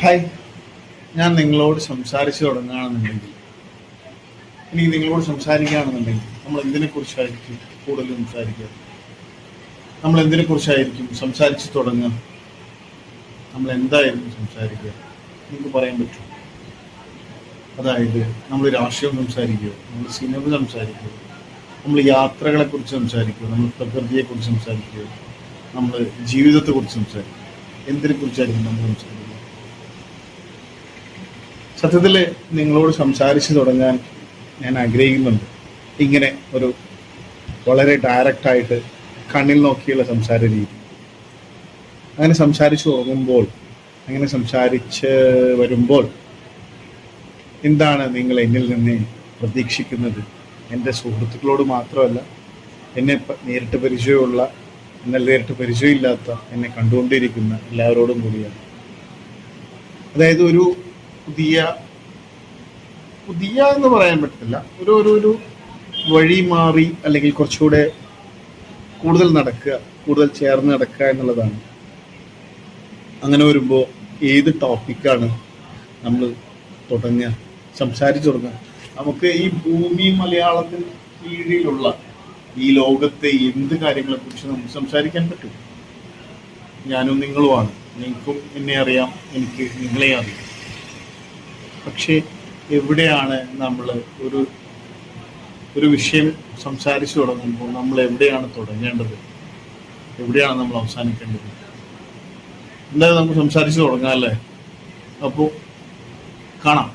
Hi, ഞാൻ നിങ്ങളോട് സംസാരിച്ചു തുടങ്ങുകയാണെന്നുണ്ടെങ്കിൽ, ഇനി നിങ്ങളോട് സംസാരിക്കുകയാണെന്നുണ്ടെങ്കിൽ നമ്മൾ എന്തിനെക്കുറിച്ചായിരിക്കും കൂടുതൽ സംസാരിക്കുക? നമ്മൾ എന്തിനെക്കുറിച്ചായിരിക്കും സംസാരിച്ചു തുടങ്ങുക? നമ്മൾ എന്തായിരിക്കും സംസാരിക്കുക? നിങ്ങൾക്ക് പറയാൻ പറ്റും? അതായത് നമ്മൾ രാഷ്ട്രീയം സംസാരിക്കുമോ, നമ്മൾ സിനിമ സംസാരിക്കുമോ, നമ്മൾ യാത്രകളെക്കുറിച്ച് സംസാരിക്കുമോ, നമ്മൾ പ്രകൃതിയെക്കുറിച്ച് സംസാരിക്കുമോ, നമ്മൾ ജീവിതത്തെക്കുറിച്ച് സംസാരിക്കുമോ? എന്തിനെക്കുറിച്ചായിരിക്കും നമ്മൾ സംസാരിക്കുക? സത്യത്തിൽ നിങ്ങളോട് സംസാരിച്ചു തുടങ്ങാൻ ഞാൻ ആഗ്രഹിക്കുന്നുണ്ട്. ഇങ്ങനെ ഒരു വളരെ ഡയറക്റ്റായിട്ട് കണ്ണിൽ നോക്കിയുള്ള സംസാര രീതി. അങ്ങനെ സംസാരിച്ചു തുടങ്ങുമ്പോൾ, അങ്ങനെ സംസാരിച്ച് വരുമ്പോൾ എന്താണ് നിങ്ങൾ എന്നിൽ നിന്ന് പ്രതീക്ഷിക്കുന്നത്? എൻ്റെ സുഹൃത്തുക്കളോട് മാത്രമല്ല, എന്നെ നേരിട്ട് പരിചയമുള്ള, എന്നാൽ നേരിട്ട് പരിചയമില്ലാത്ത, എന്നെ കണ്ടുകൊണ്ടിരിക്കുന്ന എല്ലാവരോടും കൂടിയാണ്. അതായത് ഒരു പുതിയ എന്ന് പറയാൻ പറ്റില്ല, ഒരു ഒരു ഒരു വഴി മാറി, അല്ലെങ്കിൽ കുറച്ചുകൂടെ കൂടുതൽ നടക്കുക, കൂടുതൽ ചേർന്ന് നടക്കുക എന്നുള്ളതാണ്. അങ്ങനെ വരുമ്പോൾ ഏത് ടോപ്പിക്കാണ് നമ്മൾ സംസാരിച്ചു തുടങ്ങുക? നമുക്ക് ഈ ഭൂമി മലയാളത്തിന് കീഴിലുള്ള ഈ ലോകത്തെ എന്ത് കാര്യങ്ങളെക്കുറിച്ച് നമുക്ക് സംസാരിക്കാൻ പറ്റും? ഞാനും നിങ്ങളുമാണ്. നിങ്ങൾക്കും എന്നെ അറിയാം, എനിക്ക് നിങ്ങളെ അറിയാം. പക്ഷേ എവിടെയാണ് നമ്മൾ ഒരു വിഷയം സംസാരിച്ചു തുടങ്ങുമ്പോൾ നമ്മൾ എവിടെയാണ് തുടങ്ങേണ്ടത്? എവിടെയാണ് നമ്മൾ അവസാനിക്കേണ്ടത്? എന്തായാലും നമുക്ക് സംസാരിച്ചു തുടങ്ങാം, അല്ലേ? അപ്പോൾ കാണാം.